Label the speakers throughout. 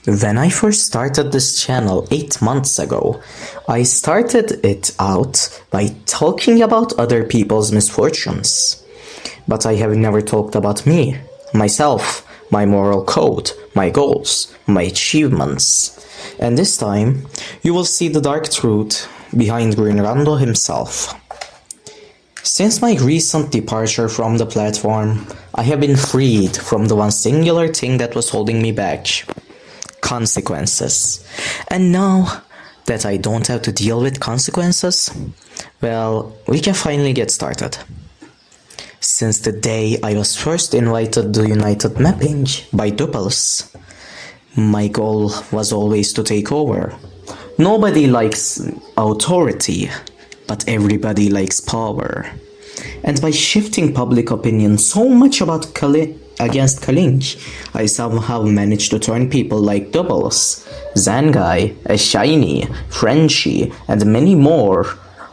Speaker 1: When I first started this channel 8 months ago, I started it out by talking about other people's misfortunes. But I have never talked about me, myself, my moral code, my goals, my achievements. And this time, you will see the dark truth behind Greenrando himself. Since my recent departure from the platform, I have been freed from the one singular thing that was holding me back. Consequences. And now that I don't have to deal with consequences, well, we can finally get started. Since the day I was first invited to United Mapping by Doubles, my goal was always to take over. Nobody likes authority, but everybody likes power. And by shifting public opinion so much against Kalink, I somehow managed to turn people like Doubles, Zangai, Shiny, Frenchie, and many more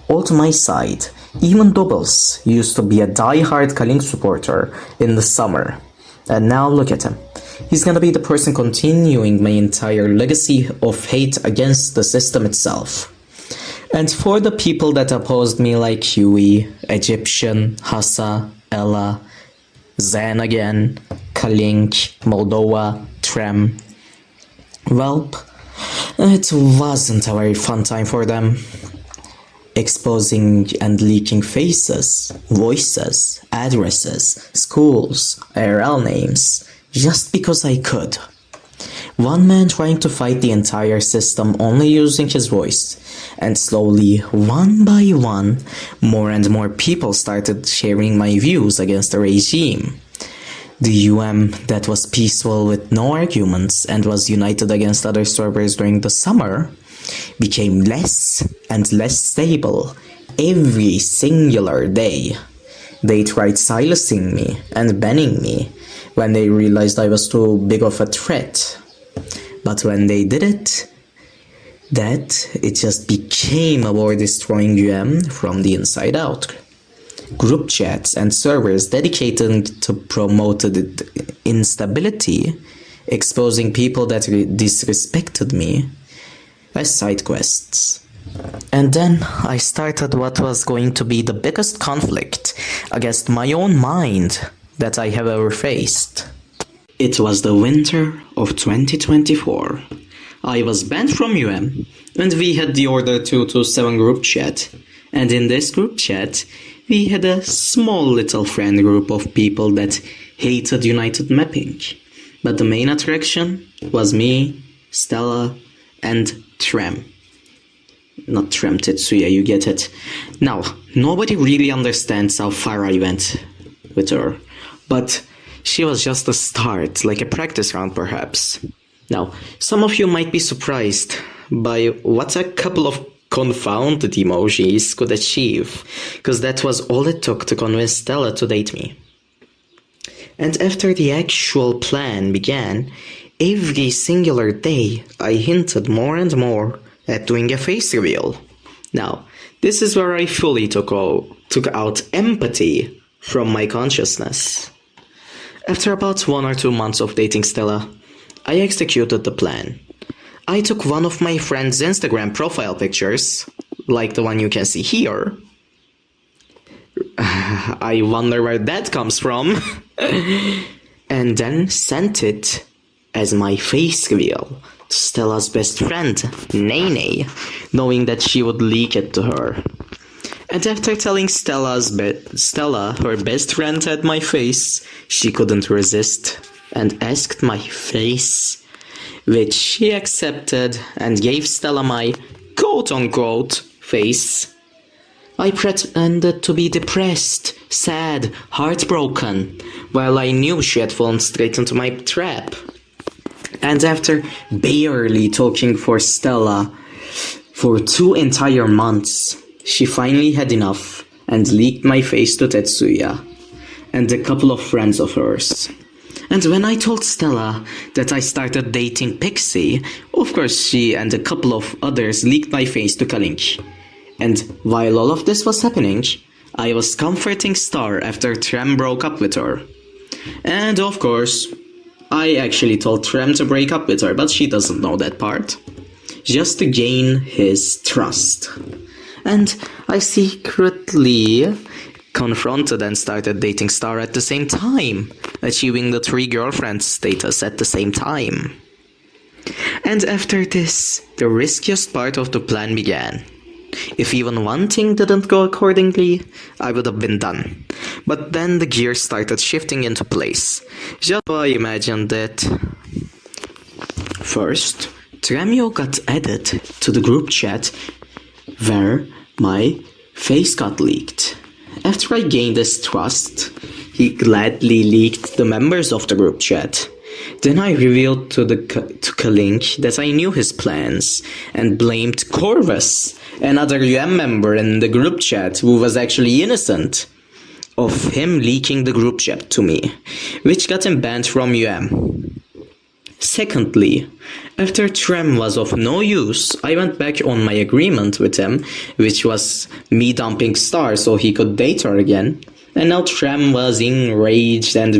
Speaker 1: all to my side. Even Doubles used to be a die-hard Kalink supporter in the summer. And now look at him. He's gonna be the person continuing my entire legacy of hate against the system itself. And for the people that opposed me like Huey, Egyptian, Hassa, Ella, Zan again, Kalink, Moldova, Trem, well, it wasn't a very fun time for them. Exposing and leaking faces, voices, addresses, schools, IRL names, just because I could. One man trying to fight the entire system only using his voice, and slowly, one by one, more and more people started sharing my views against the regime. The UM that was peaceful with no arguments and was united against other servers during the summer became less and less stable every singular day. They tried silencing me and banning me when they realized I was too big of a threat. But when they did it, it just became a war-destroying UM from the inside out. Group chats and servers dedicated to promoted instability, exposing people that disrespected me as side quests. And then I started what was going to be the biggest conflict against my own mind that I have ever faced. It was the winter of 2024. I was banned from UM, and we had the Order 227 group chat. And in this group chat, we had a small little friend group of people that hated United Mapping. But the main attraction was me, Stella, and Trem. Not Trem, Tetsuya, you get it. Now, nobody really understands how far I went with her, but she was just a start, like a practice round perhaps. Now, some of you might be surprised by what a couple of confounded emojis could achieve, because that was all it took to convince Stella to date me. And after the actual plan began, every singular day I hinted more and more at doing a face reveal. Now, this is where I fully took out empathy from my consciousness. After about 1 or 2 months of dating Stella, I executed the plan. I took one of my friend's Instagram profile pictures, like the one you can see here. I wonder where that comes from. And then sent it as my face reveal to Stella's best friend, Nene, knowing that she would leak it to her. And after telling Stella, her best friend, had my face, she couldn't resist and asked my face, which she accepted and gave Stella my quote-unquote face. I pretended to be depressed, sad, heartbroken, while I knew she had fallen straight into my trap. And after barely talking for Stella for 2 entire months, she finally had enough and leaked my face to Tetsuya and a couple of friends of hers. And when I told Stella that I started dating Pixie, of course she and a couple of others leaked my face to Kalink. And while all of this was happening, I was comforting Star after Trem broke up with her. And of course, I actually told Trem to break up with her, but she doesn't know that part. Just to gain his trust. And I secretly confronted and started dating Star at the same time, achieving the 3 girlfriends status at the same time. And after this, the riskiest part of the plan began. If even one thing didn't go accordingly, I would have been done. But then the gears started shifting into place. Just so I imagined it. First, Tremio got added to the group chat where my face got leaked. After I gained his trust, he gladly leaked the members of the group chat. Then I revealed to Kalink that I knew his plans and blamed Corvus, another UM member in the group chat who was actually innocent of him leaking the group chat to me, which got him banned from UM. Secondly, after Trem was of no use, I went back on my agreement with him, which was me dumping Star so he could date her again. And now Trem was enraged and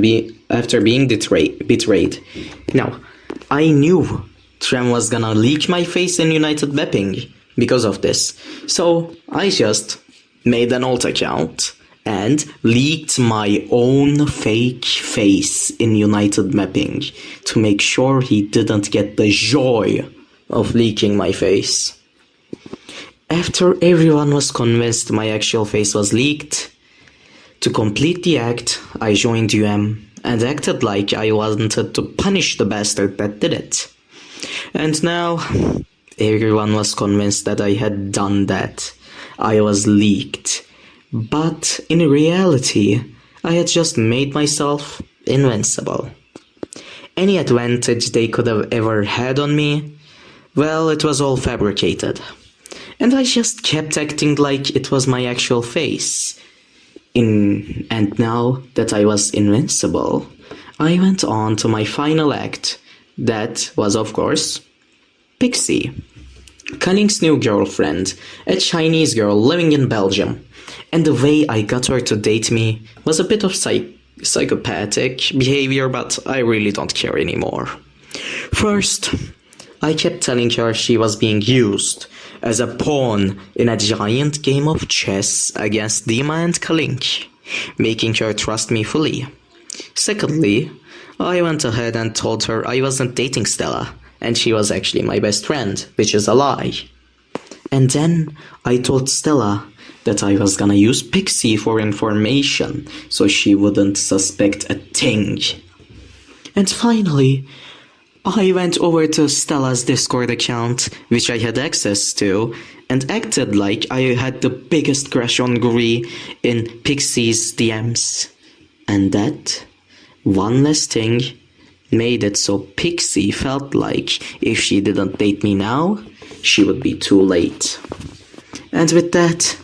Speaker 1: after being betrayed. Now, I knew Trem was gonna leak my face in United Mapping because of this. So I just made an alt account and leaked my own fake face in United Mapping to make sure he didn't get the joy of leaking my face. After everyone was convinced my actual face was leaked, to complete the act, I joined UM and acted like I wanted to punish the bastard that did it. And now, everyone was convinced that I had done that. I was leaked. But in reality, I had just made myself invincible. Any advantage they could have ever had on me, well, it was all fabricated. And I just kept acting like it was my actual face. And now that I was invincible, I went on to my final act. That was, of course, Pixie. Cunning's new girlfriend, a Chinese girl living in Belgium. And the way I got her to date me was a bit of psychopathic behavior, but I really don't care anymore. First, I kept telling her she was being used as a pawn in a giant game of chess against Dima and Kalink, making her trust me fully. Secondly, I went ahead and told her I wasn't dating Stella, and she was actually my best friend, which is a lie. And then I told Stella that I was gonna use Pixie for information, so she wouldn't suspect a thing. And finally, I went over to Stella's Discord account, which I had access to, and acted like I had the biggest crush on Guri in Pixie's DMs. And that, one less thing, made it so Pixie felt like if she didn't date me now, she would be too late. And with that,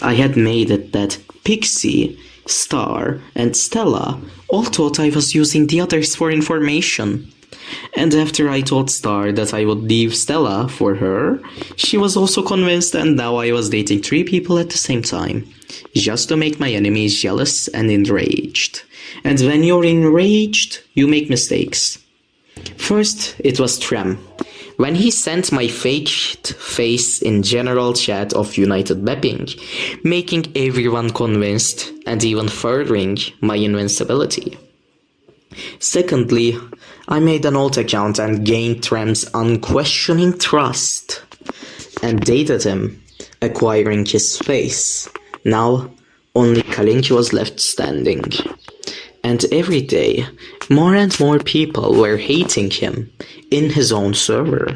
Speaker 1: I had made it that Pixie, Star, and Stella all thought I was using the others for information. And after I told Star that I would leave Stella for her, she was also convinced, and now I was dating 3 people at the same time, just to make my enemies jealous and enraged. And when you're enraged, you make mistakes. First, it was Trem. When he sent my faked face in general chat of United Mapping, making everyone convinced and even furthering my invincibility. Secondly, I made an alt account and gained Trem's unquestioning trust and dated him, acquiring his face. Now, only Kalink was left standing. And every day, more and more people were hating him in his own server.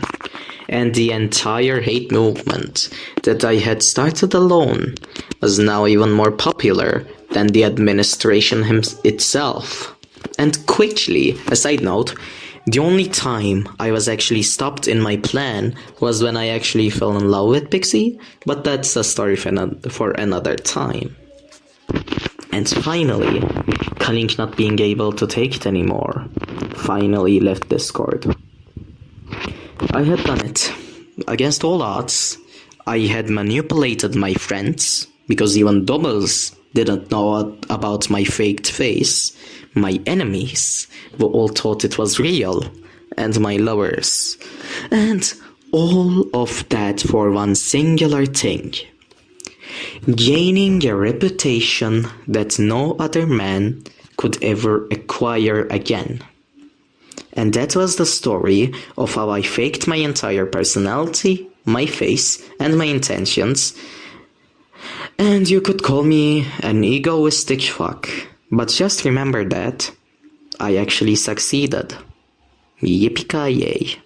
Speaker 1: And the entire hate movement that I had started alone was now even more popular than the administration itself. And quickly, a side note, the only time I was actually stopped in my plan was when I actually fell in love with Pixie, but that's a story for another time. And finally, Kalink not being able to take it anymore, finally left Discord. I had done it. Against all odds, I had manipulated my friends, because even Doubles didn't know about my faked face, my enemies, who all thought it was real, and my lovers. And all of that for one singular thing. Gaining a reputation that no other man could ever acquire again. And that was the story of how I faked my entire personality, my face, and my intentions. And you could call me an egoistic fuck, but just remember that I actually succeeded. Yippee-ki-yay.